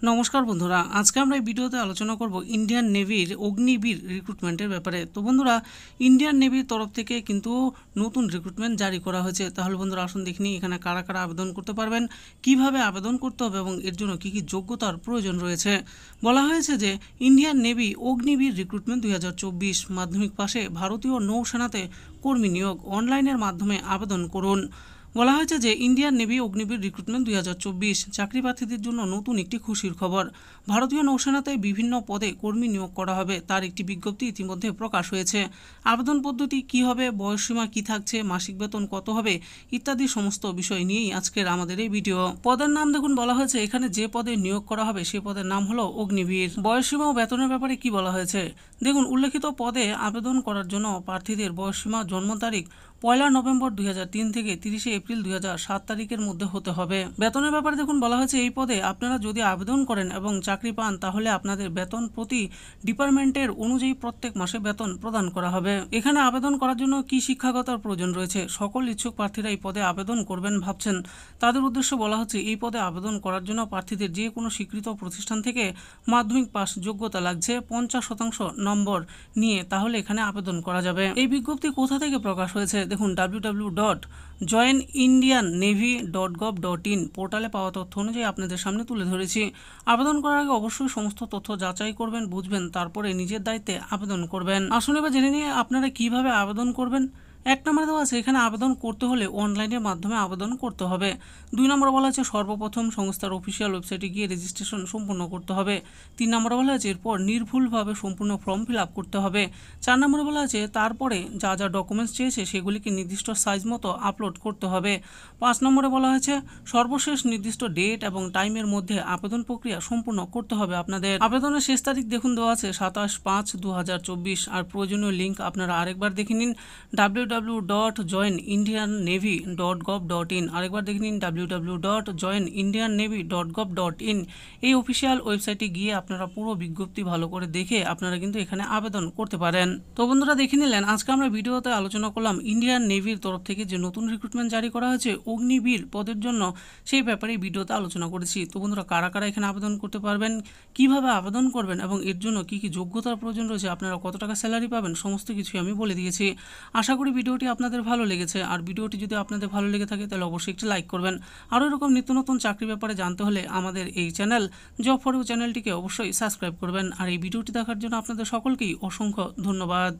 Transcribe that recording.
নমস্কার বন্ধুরা, আজকে আমরা এই ভিডিওতে আলোচনা করব ইন্ডিয়ান নেভির অগ্নিবীর রিক্রুটমেন্টের ব্যাপারে। তো বন্ধুরা, ইন্ডিয়ান নেভির তরফ থেকে কিন্তু নতুন রিক্রুটমেন্ট জারি করা হয়েছে। তাহলে বন্ধুরা আসুন দেখি এখানে কারা কারা আবেদন করতে পারবেন, কিভাবে আবেদন করতে হবে এবং এর জন্য কী কী যোগ্যতার প্রয়োজন রয়েছে। বলা হয়েছে যে ইন্ডিয়ান নেভি অগ্নিবীর রিক্রুটমেন্ট 2024 মাধ্যমিক পাশে ভারতীয় নৌসেনাতে কর্মী নিয়োগ অনলাইনের মাধ্যমে আবেদন করুন। বলা হয়েছে যে ইন্ডিয়ান নেভি অগ্নিবীর রিক্রুটমেন্ট 2024 চাকরি প্রার্থীদের জন্য নতুন একটি খুশির খবর। ভারতীয় নৌসেনাতে বিভিন্ন পদে কর্মী নিয়োগ করা হবে, তার একটি বিজ্ঞপ্তি ইতিমধ্যে প্রকাশ হয়েছে। আবেদন পদ্ধতি কি হবে, বয়সসীমা কি থাকছে, মাসিক বেতন কত হবে ইত্যাদি সমস্ত বিষয় নিয়েই আজকের আমাদের এই ভিডিও। পদের নাম দেখুন, বলা হয়েছে এখানে যে পদে নিয়োগ করা হবে সে পদের নাম হলো অগ্নিবীর। বয়সসীমা ও বেতনের ব্যাপারে কি বলা হয়েছে দেখুন, উল্লেখিত পদে আবেদন করার জন্য প্রার্থীদের বয়সসীমা জন্ম তারিখ 1 নভেম্বর 2003 থেকে 30 এপ্রিল 2007 তারিখের মধ্যে হতে হবে। বেতনের ব্যাপারে দেখুন, বলা হয়েছে এই পদে আপনারা যদি আবেদন করেন এবং চাকরি পান তাহলে আপনাদের বেতন প্রতি ডিপার্টমেন্টের অনুযায়ী প্রত্যেক মাসে বেতন প্রদান করা হবে। এখানে আবেদন করার জন্য কি শিক্ষাগতার প্রয়োজন রয়েছে, সকল ইচ্ছুক প্রার্থীরা এই পদে আবেদন করবেন ভাবছেন তাদের উদ্দেশ্যে বলা হচ্ছে এই পদে আবেদন করার জন্য প্রার্থীদের যে কোনো স্বীকৃত প্রতিষ্ঠান থেকে মাধ্যমিক পাস যোগ্যতা লাগছে 50% নম্বর নিয়ে, তাহলে এখানে আবেদন করা যাবে। এই বিজ্ঞপ্তি কোথা থেকে প্রকাশ হয়েছে দেখুন, www.joinindiannavy.gov.in পোর্টালে পাওয়া তথ্য অনুযায়ী আপনাদের সামনে তুলে ধরেছি। আবেদন করার আগে অবশ্যই সমস্ত তথ্য যাচাই করবেন, বুঝবেন, তারপরে নিজের দায়িত্বে আবেদন করবেন। আসুন এবার জেনে নিয়ে আপনারা কিভাবে আবেদন করবেন। 1 নম্বরে দেওয়া আছে এখানে আবেদন করতে হলে অনলাইনের মাধ্যমে আবেদন করতে হবে। 2 নম্বরে বলা আছে সর্বপ্রথম সংস্থার অফিসিয়াল ওয়েবসাইটে গিয়ে রেজিস্ট্রেশন সম্পূর্ণ করতে হবে। 3 নম্বরে বলা আছে এরপর নির্ভুলভাবে সম্পূর্ণ ফর্ম ফিল আপ করতে হবে। 4 নম্বরে বলা আছে তারপরে যা যা ডকুমেন্টস চেয়েছে সেগুলিকে নির্দিষ্ট সাইজ মতো আপলোড করতে হবে। 5 নম্বরে বলা হয়েছে সর্বশেষ নির্দিষ্ট ডেট এবং টাইমের মধ্যে আবেদন প্রক্রিয়া সম্পূর্ণ করতে হবে আপনাদের। আবেদনের শেষ তারিখ দেখুন দেওয়া আছে 27/5/2024। আর প্রয়োজনীয় লিঙ্ক আপনারা আরেকবার দেখে নিন, www.joinindiannavy.gov.in। আরেকবার দেখে নিন www.joinindiannavy.gov.in। এই অফিসিয়াল ওয়েবসাইটে গিয়ে আপনারা পুরো বিজ্ঞপ্তি ভালো করে দেখে আপনারা কিন্তু এখানে আবেদন করতে পারেন। তো বন্ধুরা দেখে নিলেন, আজকে আমরা ভিডিওতে আলোচনা করলাম ইন্ডিয়ান নেভির তরফ থেকে যে নতুন রিক্রুটমেন্ট জারি করা হয়েছে অগ্নিবীর পদের জন্য, সেই ব্যাপারে ভিডিওতে আলোচনা করেছি। তো বন্ধুরা, কারা কারা এখানে আবেদন করতে পারবেন, কিভাবে আবেদন করবেন এবং এর জন্য কি কি যোগ্যতার প্রয়োজন রয়েছে, আপনারা কত টাকা স্যালারি পাবেন, সমস্ত কিছুই আমি বলে দিয়েছি। আশা করি ভিডিওটি আপনাদের ভালো লেগেছে। আর ভিডিওটি যদি আপনাদের ভালো লেগে থাকে তাহলে অবশ্যই একটি লাইক করবেন। আরও এরকম নিত্য নতুন চাকরি ব্যাপারে জানতে হলে আমাদের এই চ্যানেল জব ফর ইউ চ্যানেলটিকে অবশ্যই সাবস্ক্রাইব করবেন। আর এই ভিডিওটি দেখার জন্য আপনাদের সকলকেই অসংখ্য ধন্যবাদ।